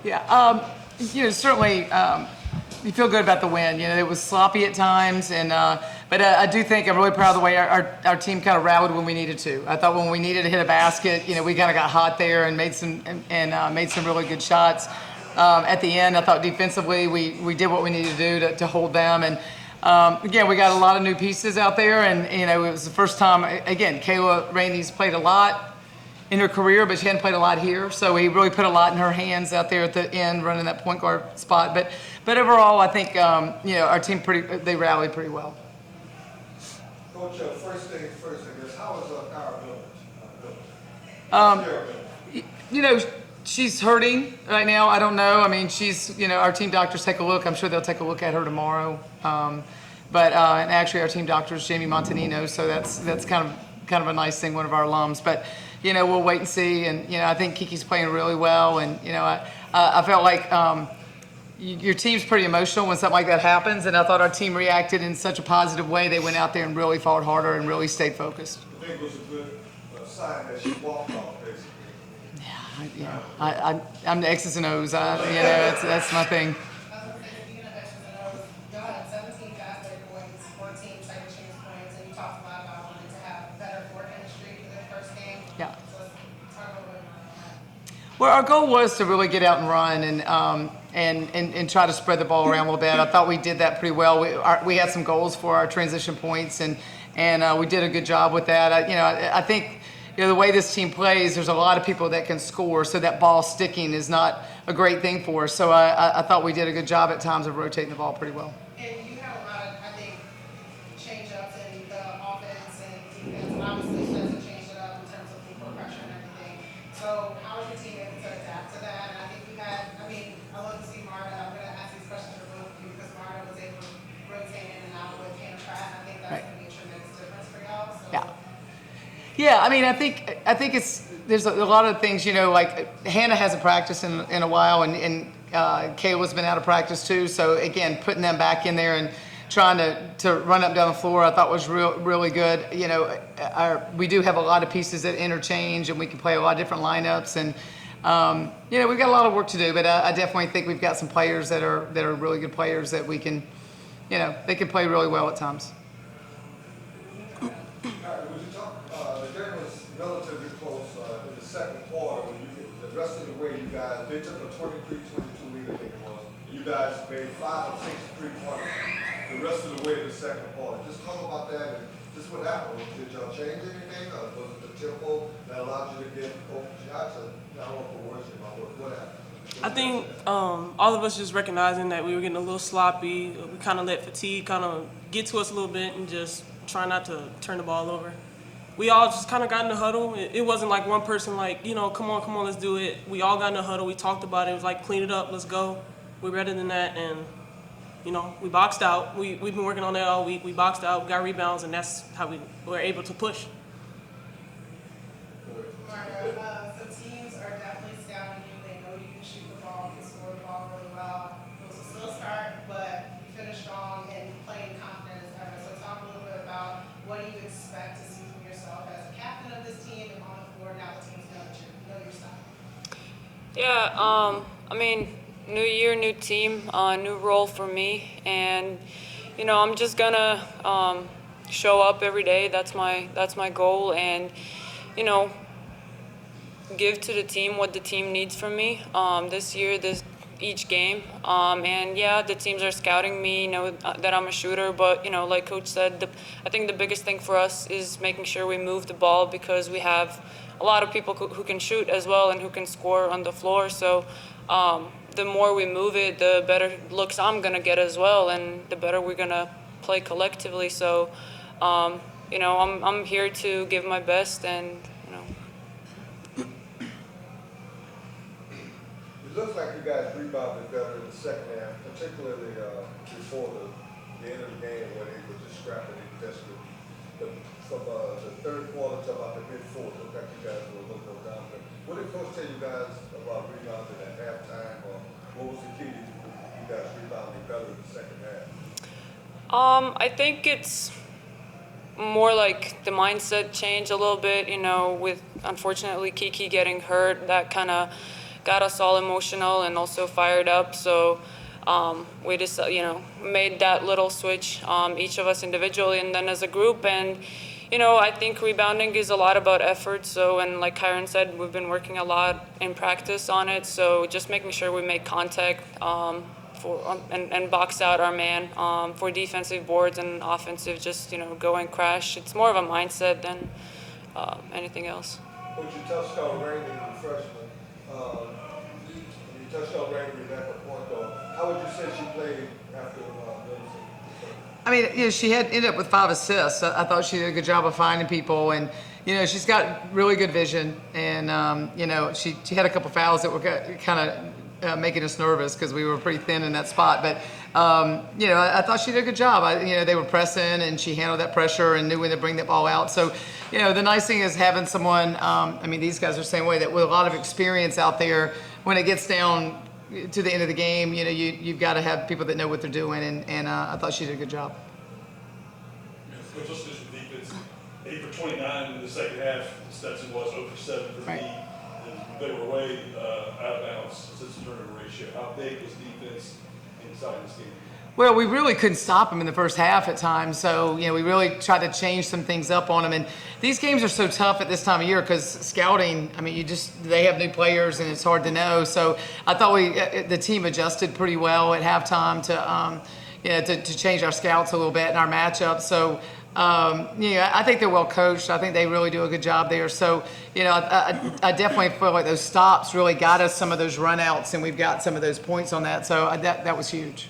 Yeah, certainly you feel good about the win. It was sloppy at times, but I do think I'm really proud of the way our team kind of rallied when we needed to. I thought when we needed to hit a basket, we kind of got hot there and made some really good shots. At the end, I thought defensively we did what we needed to do to hold them. And again, we got a lot of new pieces out there, and it was the first time. Again, Kayla Rainey's played a lot in her career, but she hadn't played a lot here. So we really put a lot in her hands out there at the end, running that point guard spot. But overall, I think our team they rallied pretty well. Coach, first things first, I guess. How is our village? She's hurting right now. I don't know. I mean, she's our team doctors take a look. I'm sure they'll take a look at her tomorrow. And actually, our team doctor is Jamie Montanino, so that's kind of a nice thing. One of our alums, but. We'll wait and see. And, I think Kiki's playing really well. And, I felt like your team's pretty emotional when something like that happens. And I thought our team reacted in such a positive way. They went out there and really fought harder and really stayed focused. I think it was a good sign that she walked off, basically. I'm the X's and O's. That's my thing. Well, our goal was to really get out and run and try to spread the ball around a little bit. I thought we did that pretty well. We had some goals for our transition points, and we did a good job with that. I think the way this team plays, there's a lot of people that can score, so that ball sticking is not a great thing for us. So I thought we did a good job at times of rotating the ball pretty well. And you had a lot of, I think, change-ups in the offense and defense. Obviously, Stetson changed it up in terms of people pressure and everything. So how was your team able to adapt to that? And I think I love to see Marta. I'm going to ask these questions for both of you because Marta was able to rotate in and out with Hannah Pratt. And I think that's going to be a tremendous difference for y'all. So. Yeah. I mean, I think there's a lot of things, like Hannah hasn't practiced in a while, and Kayla's been out of practice too. So again, putting them back in there and trying to run up and down the floor, I thought was really good. We do have a lot of pieces that interchange, and we can play a lot of different lineups, and we've got a lot of work to do. But I definitely think we've got some players that are really good players that we can, they can play really well at times. The game was relatively close in the second quarter. The rest of the way, you guys, they took a 23-22 lead, I think it was. You guys made 5 or 6 3-pointers the rest of the way in the second quarter. Just talk about that and just what happened. Did y'all change anything? Or was it the tempo that allowed you to get open shots? I don't want to put words in my word. What happened? I think all of us just recognizing that we were getting a little sloppy. We kind of let fatigue kind of get to us a little bit and just try not to turn the ball over. We all just kind of got in the huddle. It wasn't like one person like, come on, let's do it. We all got in the huddle. We talked about it. It was like, clean it up, let's go. We're better than that. And, we boxed out. We've been working on that all week. We boxed out, we got rebounds, and that's how we were able to push. Marta, so teams are definitely scouting you. They know you can shoot the ball, you can score the ball really well. It was a slow start, but you finished strong and playing confident as ever. So talk a little bit about what do you expect to see from yourself as a captain of this team and on the floor now the teams know that you know your style. Yeah, new year, new team, new role for me, and I'm just gonna show up every day. That's my goal, and give to the team what the team needs from me this year, each game. And yeah, the teams are scouting me, know that I'm a shooter, but like Coach said, I think the biggest thing for us is making sure we move the ball because we have a lot of people who can shoot as well and who can score on the floor. So the more we move it, the better looks I'm gonna get as well, and the better we're gonna play collectively. So I'm here to give my best, and It looks like you guys rebounded better in the second half, particularly before the end of the game when they were just scrapping and desperate. But from the third quarter to about the mid-fourth, it looked like you guys were a little more dominant. What did Coach tell you guys about rebounding at halftime, or what was the key to you guys rebounding better in the second half? I think it's more like the mindset change a little bit, with unfortunately Kiki getting hurt. That kind of got us all emotional and also fired up. So we just, made that little switch, each of us individually and then as a group. And, I think rebounding is a lot about effort. So, and like Kyron said, we've been working a lot in practice on it. So just making sure we make contact and box out our man for defensive boards and offensive, just, go and crash. It's more of a mindset than anything else. Coach, you touched on Rainey, the freshman. You touched on Rainey back at point guard. How would you say she played after Livingston? I mean, she had ended up with 5 assists. I thought she did a good job of finding people, and she's got really good vision. And she had a couple fouls that were kind of making us nervous because we were pretty thin in that spot. But I thought she did a good job. They were pressing, and she handled that pressure and knew when to bring that ball out. So, the nice thing is having someone. These guys are the same way, that with a lot of experience out there. When it gets down to the end of the game, you've got to have people that know what they're doing, and I thought she did a good job. Coach, let's finish with defense. 8 for 29 in the second half. Stetson was 0 for 7 for Right. me. And they were way out of bounds since the turnover ratio. How big was defense inside this game? Well, we really couldn't stop them in the first half at times, so we really tried to change some things up on them. And these games are so tough at this time of year because scouting. I mean, they have new players and it's hard to know. So I thought the team adjusted pretty well at halftime to change our scouts a little bit and our matchup. So I think they're well coached. I think they really do a good job there. So I definitely feel like those stops really got us some of those runouts, and we've got some of those points on that. So that was huge.